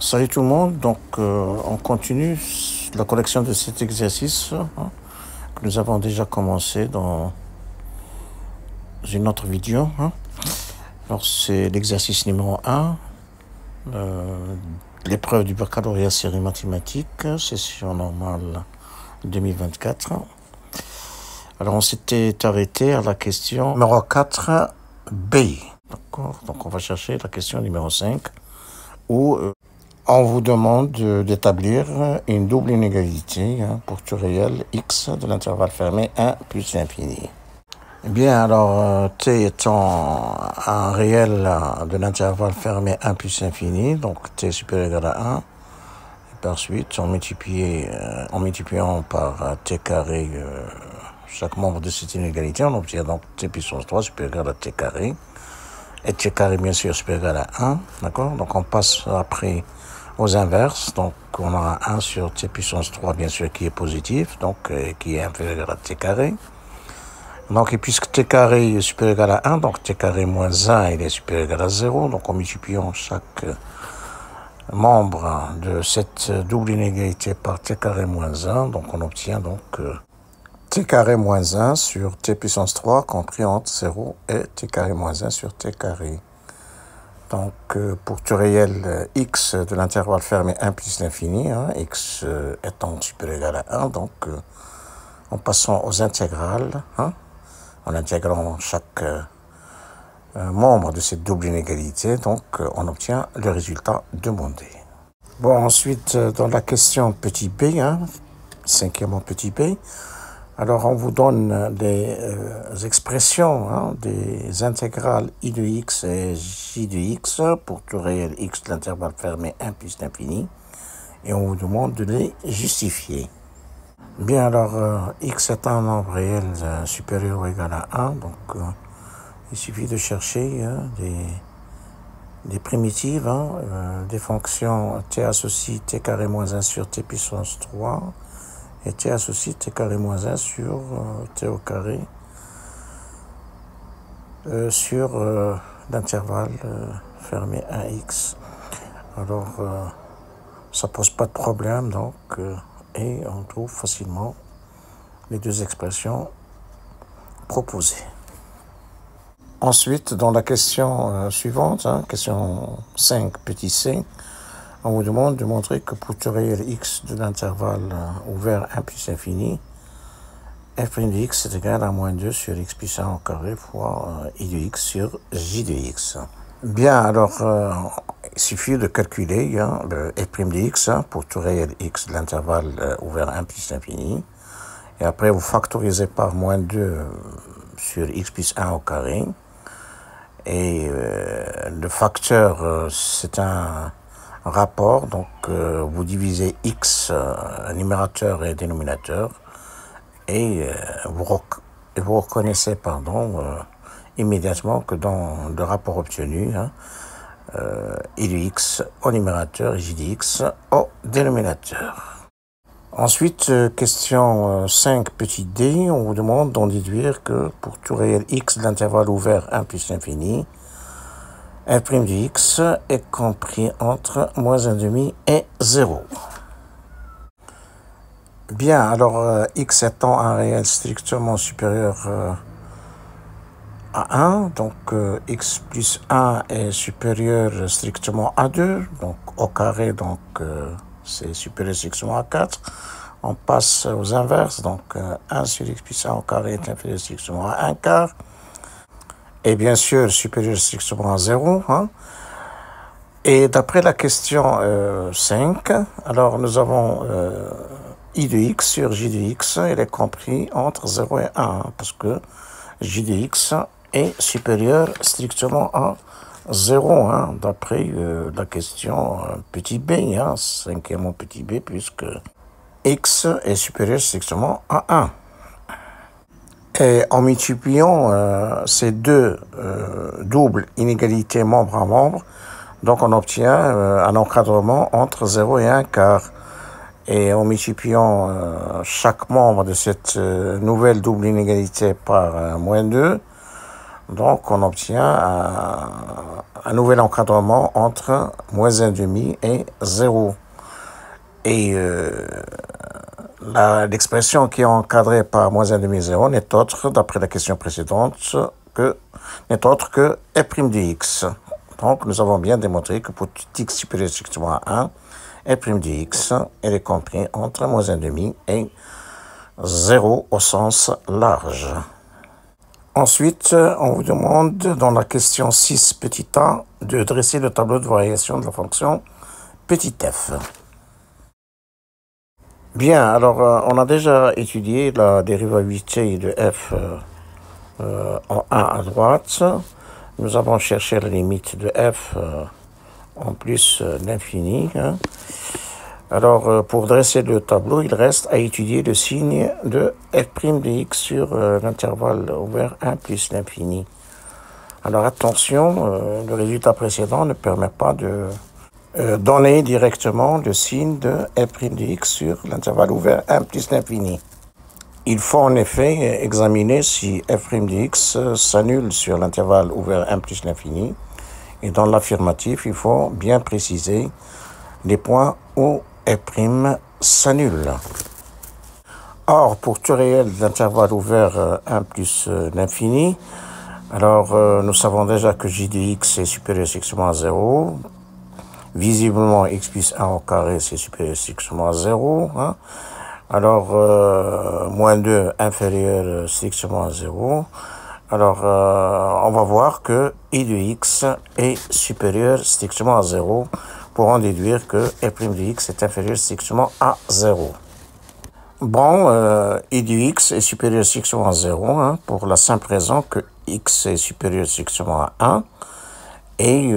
Salut tout le monde, donc on continue la collection de cet exercice que nous avons déjà commencé dans une autre vidéo. Alors c'est l'exercice numéro 1, l'épreuve du baccalauréat série mathématiques, session normale 2024. Alors on s'était arrêté à la question numéro 4B. D'accord, donc on va chercher la question numéro 5 où on vous demande d'établir une double inégalité pour tout réel x de l'intervalle fermé 1 plus l'infini. Eh bien, alors, t étant un réel de l'intervalle fermé 1 plus l'infini, donc t supérieur égal à 1, et par suite, en multipliant par t carré chaque membre de cette inégalité, on obtient donc t puissance 3 supérieur égal à t carré, et t carré, bien sûr, supérieur égal à 1, d'accord? Donc, on passe après aux inverses, donc on aura 1 sur t puissance 3, bien sûr, qui est positif, donc qui est inférieur à t carré. Donc, et puisque t carré est supérieur égal à 1, donc t carré moins 1, il est supérieur égal à 0. Donc, en multipliant chaque membre de cette double inégalité par t carré moins 1, donc on obtient donc t carré moins 1 sur t puissance 3, compris entre 0 et t carré moins 1 sur t carré. Donc, pour tout réel x de l'intervalle fermé 1 plus l'infini, x étant supérieur égal à 1, donc en passant aux intégrales, en intégrant chaque membre de cette double inégalité, donc on obtient le résultat demandé. Bon, ensuite, dans la question petit b, cinquièmement petit b, alors on vous donne des expressions des intégrales i de x et j de x pour tout réel x de l'intervalle fermé 1 plus l'infini, et on vous demande de les justifier. Bien, alors x est un nombre réel supérieur ou égal à 1, donc il suffit de chercher des primitives, des fonctions t associe t carré moins 1 sur t puissance 3, et t associe t carré moins 1 sur t au carré sur l'intervalle fermé 1x. Alors, ça pose pas de problème, donc, et on trouve facilement les deux expressions proposées. Ensuite, dans la question suivante, question 5 petit c, on vous demande de montrer que pour tout réel x de l'intervalle ouvert 1 plus infini, f' de x est égal à moins 2 sur x plus 1 au carré fois i de x sur j de x. Bien, alors, il suffit de calculer le f' de x pour tout réel x de l'intervalle ouvert 1 plus l'infini. Et après, vous factorisez par moins 2 sur x plus 1 au carré. Et le facteur, c'est un rapport, donc vous divisez x, numérateur et dénominateur, et vous reconnaissez immédiatement que dans le rapport obtenu, i de x au numérateur et j de x au dénominateur. Ensuite, question 5 petit d, on vous demande d'en déduire que pour tout réel x de l'intervalle ouvert 1 plus l'infini, f' de x est compris entre moins 1,5 et 0. Bien, alors x étant un réel strictement supérieur à 1, donc x plus 1 est supérieur strictement à 2, donc au carré, donc c'est supérieur strictement à 4. On passe aux inverses, donc 1 sur x plus 1 au carré est inférieur strictement à 1 quart. Et bien sûr, supérieur strictement à 0. Et d'après la question 5, alors nous avons i de x sur j de x, il est compris entre 0 et 1, parce que j de x est supérieur strictement à 0, d'après la question petit b, cinquièmement petit b, puisque x est supérieur strictement à 1. Et en multipliant ces deux doubles inégalités membre à membre, donc on obtient un encadrement entre 0 et 1 quart. Et en multipliant chaque membre de cette nouvelle double inégalité par moins 2, Donc, on obtient un nouvel encadrement entre moins 1,5 et 0. Et l'expression qui est encadrée par moins 1,5 et 0 n'est autre, d'après la question précédente, n'est autre que f' de x. Donc, nous avons bien démontré que pour tout x supérieur strictement à 1, f' de x est compris entre moins 1,5 et 0 au sens large. Ensuite, on vous demande, dans la question 6 petit a, de dresser le tableau de variation de la fonction petit f. Bien, alors on a déjà étudié la dérivabilité de f en 1 à droite. Nous avons cherché la limite de f en plus l'infini. Alors, pour dresser le tableau, il reste à étudier le signe de f' de x sur l'intervalle ouvert 1 plus l'infini. Alors, attention, le résultat précédent ne permet pas de donner directement le signe de f' de x sur l'intervalle ouvert 1 plus l'infini. Il faut en effet examiner si f' de x s'annule sur l'intervalle ouvert 1 plus l'infini. Et dans l'affirmatif, il faut bien préciser les points où f' s'annule. Or, pour tout réel d'intervalle ouvert 1 plus l'infini, alors nous savons déjà que j de x est supérieur strictement à 0. Visiblement, x plus 1 au carré, c'est supérieur strictement à 0. Alors, moins 2 inférieur strictement à 0. Alors, on va voir que i de x est supérieur strictement à 0 pour en déduire que f' de x est inférieur strictement à 0. Bon, i de x est supérieur strictement à 0 pour la simple raison que x est supérieur strictement à 1 et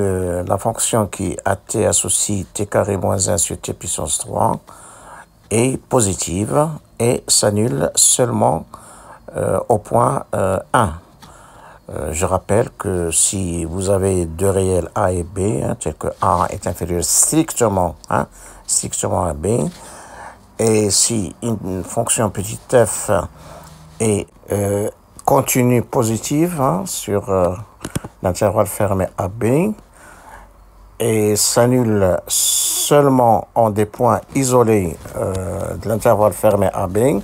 la fonction qui a t associe t carré moins 1 sur t puissance 3 est positive et s'annule seulement au point 1. Je rappelle que si vous avez deux réels a et b, tel que a est inférieur strictement à b, et si une fonction petit f est continue positive sur l'intervalle fermé AB et s'annule seulement en des points isolés de l'intervalle fermé AB,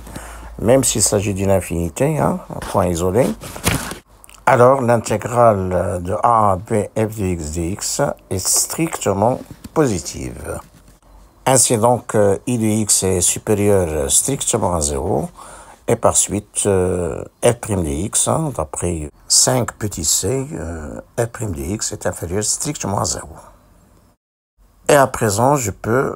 même s'il s'agit d'une infinité, un point isolé, alors l'intégrale de a à b f de x dx est strictement positive. Ainsi donc, i de x est supérieur strictement à 0, et par suite, f' de x, d'après 5 petits c, f' de x est inférieur strictement à 0. Et à présent, je peux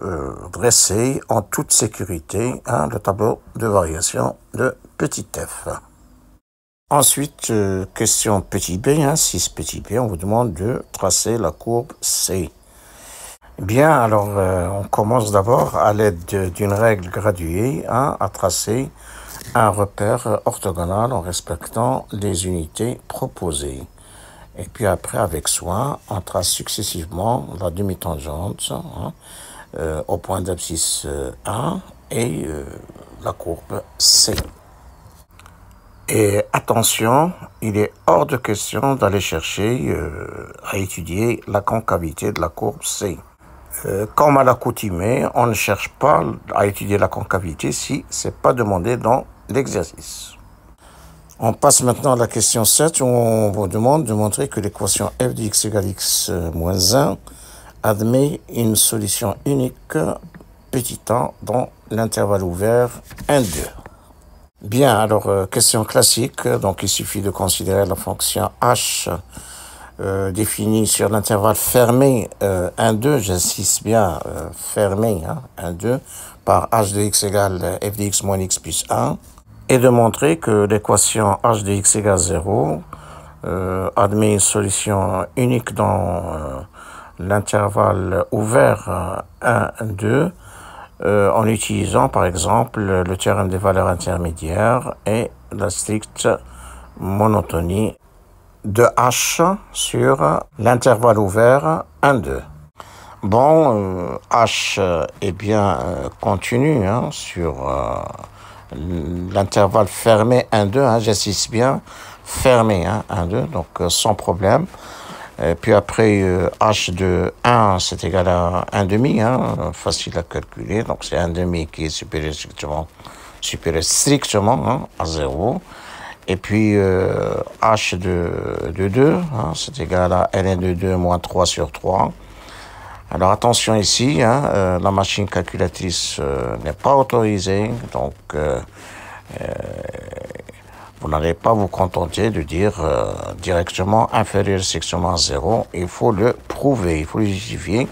dresser en toute sécurité le tableau de variation de petit f. Ensuite, question petit b, 6 petit b, on vous demande de tracer la courbe C. Bien, alors on commence d'abord à l'aide d'une règle graduée à tracer un repère orthogonal en respectant les unités proposées. Et puis après, avec soin, on trace successivement la demi-tangente au point d'abscisse 1 et la courbe C. Et attention, il est hors de question d'aller chercher à étudier la concavité de la courbe C. Comme à l'accoutumée, on ne cherche pas à étudier la concavité si ce n'est pas demandé dans l'exercice. On passe maintenant à la question 7 où on vous demande de montrer que l'équation f de x égale x moins 1 admet une solution unique petit a dans l'intervalle ouvert 1, 2. Bien, alors question classique, donc il suffit de considérer la fonction h définie sur l'intervalle fermé 1, 2, j'insiste bien fermé 1, 2, par h de x égale f de x moins x plus 1, et de montrer que l'équation h de x égale 0 admet une solution unique dans l'intervalle ouvert 1, 2, en utilisant par exemple le théorème des valeurs intermédiaires et la stricte monotonie de h sur l'intervalle ouvert 1, 2. Bon, h est bien continu sur l'intervalle fermé 1, 2, j'insiste bien fermé, hein, 1, 2, donc sans problème. Et puis après, h de 1, c'est égal à 1 demi, hein, facile à calculer. Donc c'est 1 demi qui est supérieur strictement hein, à 0. Et puis h de 2, hein, c'est égal à ln de 2 moins 3 sur 3. Alors attention ici, hein, la machine calculatrice n'est pas autorisée, donc vous n'allez pas vous contenter de dire directement inférieur strictement à 0. Il faut le prouver, il faut le justifier.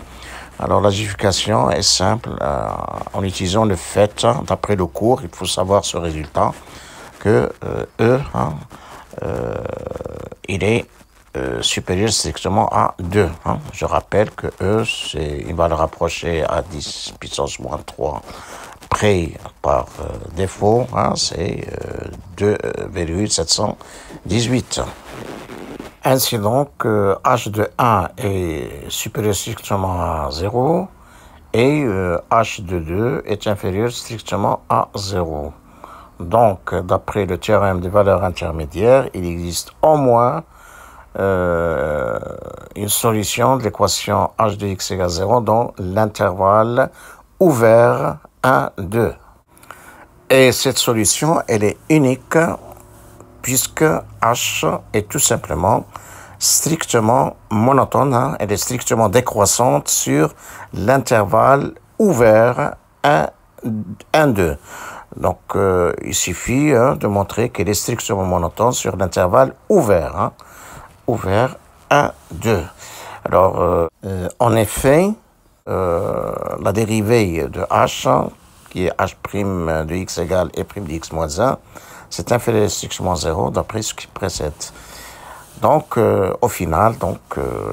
Alors la justification est simple, en utilisant le fait, hein, d'après le cours, il faut savoir ce résultat, que E, hein, il est supérieur strictement à 2. Hein. Je rappelle que E, c'est une valeur approchée à 10 puissance moins 3 près par défaut, hein, c'est 2,718. Ainsi donc, h de 1 est supérieur strictement à 0 et h de 2 est inférieur strictement à 0. Donc, d'après le théorème des valeurs intermédiaires, il existe au moins une solution de l'équation h de x égale 0 dans l'intervalle ouvert 1, 2. Et cette solution, elle est unique puisque h est tout simplement strictement monotone, hein, elle est strictement décroissante sur l'intervalle ouvert 1, 2. Donc, il suffit de montrer qu'elle est strictement monotone sur l'intervalle ouvert, hein, ouvert 1, 2. Alors, en effet, la dérivée de h, qui est h' de x égale e' de x moins 1, c'est inférieur strictement 0 d'après ce qui précède. Donc, au final,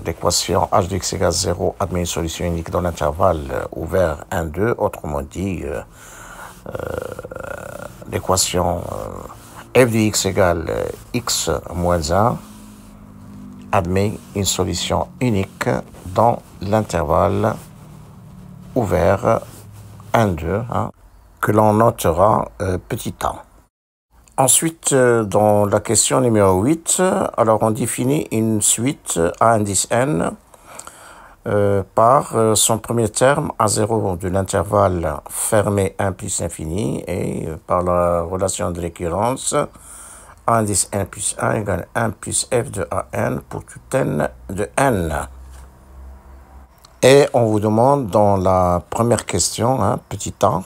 l'équation h de x égale 0 admet une solution unique dans l'intervalle ouvert 1, 2. Autrement dit, l'équation f de x égale x moins 1 admet une solution unique dans l'intervalle ouvert 1, 2, hein, que l'on notera petit a. Ensuite, dans la question numéro 8, alors on définit une suite à indice n par son premier terme à 0 de l'intervalle fermé 1 plus infini et par la relation de récurrence a indice n plus 1 égale 1 plus f de an pour tout n de n. Et on vous demande dans la première question, hein, petit a,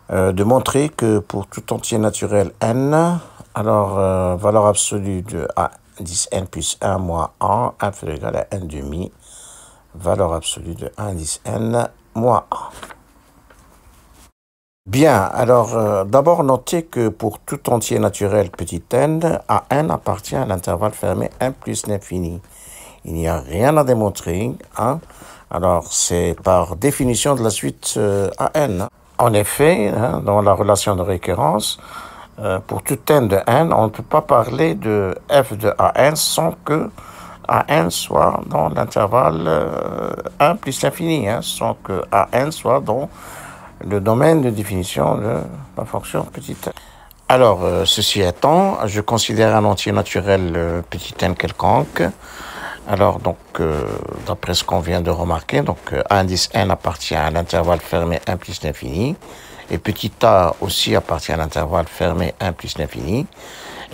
de montrer que pour tout entier naturel n, alors valeur absolue de a indice n plus 1 moins a inférieur égal à n demi, valeur absolue de a indice n moins a. Bien, alors d'abord notez que pour tout entier naturel petit n, a n appartient à l'intervalle fermé 1 plus l'infini. Il n'y a rien à démontrer, hein? Alors c'est par définition de la suite a n. En effet, hein, dans la relation de récurrence, pour tout n de n, on ne peut pas parler de f de an sans que an soit dans l'intervalle 1 plus l'infini, hein, sans que an soit dans le domaine de définition de la fonction petit n. Alors, ceci étant, je considère un entier naturel petit n quelconque. Alors, donc, d'après ce qu'on vient de remarquer, donc, a indice n appartient à l'intervalle fermé 1 plus l'infini, et petit a aussi appartient à l'intervalle fermé 1 plus l'infini.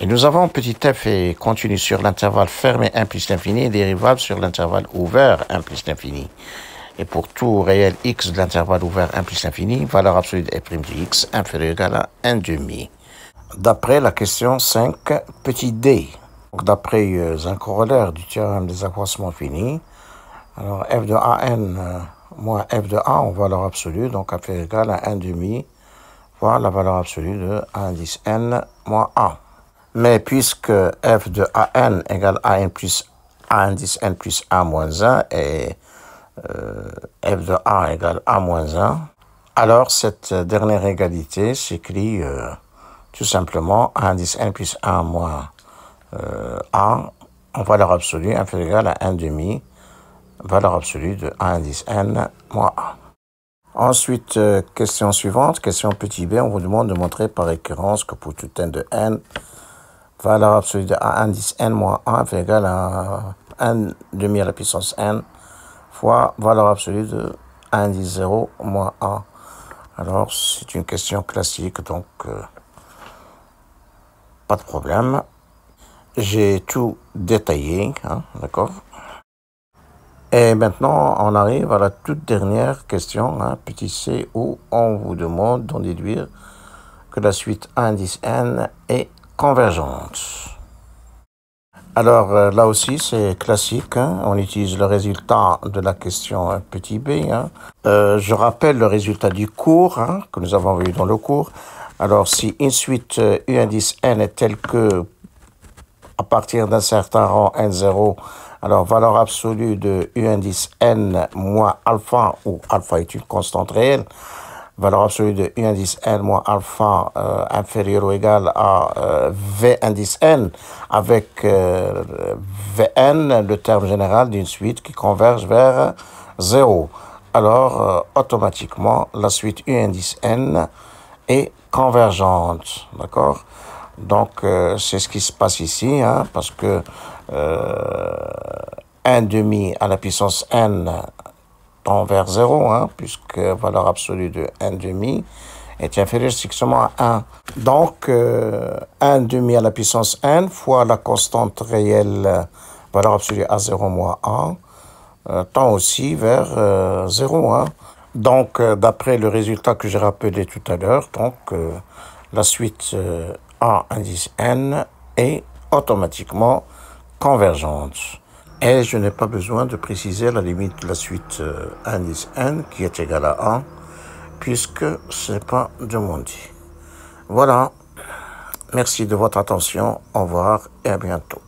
Et nous avons petit f est continu sur l'intervalle fermé 1 plus l'infini et dérivable sur l'intervalle ouvert 1 plus l'infini. Et pour tout réel x de l'intervalle ouvert 1 plus l'infini, valeur absolue de f' de x inférieure ou égale à 1 demi. D'après la question 5, petit d. D'après un corollaire du théorème des accroissements finis, alors f de an moins f de a en valeur absolue, donc inférieur ou égal à 1 demi, fois la valeur absolue de a indice n moins a. Mais puisque f de an égale a plus a indice n plus 1 moins 1 et f de a égale a moins 1, alors cette dernière égalité s'écrit tout simplement a indice n plus 1 moins a en valeur absolue inférieure ou égale à 1 demi, valeur absolue de a indice n moins a. Ensuite, question suivante, question petit b, on vous demande de montrer par récurrence que pour tout n de n, valeur absolue de A indice n moins 1 fait égal à 1 demi à la puissance n fois valeur absolue de A indice 0 moins 1. Alors, c'est une question classique, donc pas de problème. J'ai tout détaillé, hein, d'accord? Et maintenant, on arrive à la toute dernière question, hein, petit c, où on vous demande d'en déduire que la suite A indice n est convergente. Alors là aussi, c'est classique, hein, on utilise le résultat de la question petit b. Hein. Je rappelle le résultat du cours, hein, que nous avons vu dans le cours. Alors si une suite U indice n est telle que, à partir d'un certain rang n0, alors valeur absolue de U indice n moins alpha, où alpha est une constante réelle, valeur absolue de U indice n moins alpha inférieur ou égal à V indice n, avec Vn, le terme général d'une suite qui converge vers 0. Alors, automatiquement, la suite U indice n est convergente, d'accord? Donc, c'est ce qui se passe ici, hein, parce que 1 demi à la puissance n tend vers 0, hein, puisque valeur absolue de 1 demi est inférieure strictement à 1. Donc, 1 demi à la puissance n fois la constante réelle valeur absolue à 0 moins 1 tend aussi vers 0. Hein. Donc, d'après le résultat que j'ai rappelé tout à l'heure, donc la suite A indice n est automatiquement convergente. Et je n'ai pas besoin de préciser la limite de la suite indice n qui est égale à 1, puisque ce n'est pas demandé. Voilà. Merci de votre attention. Au revoir et à bientôt.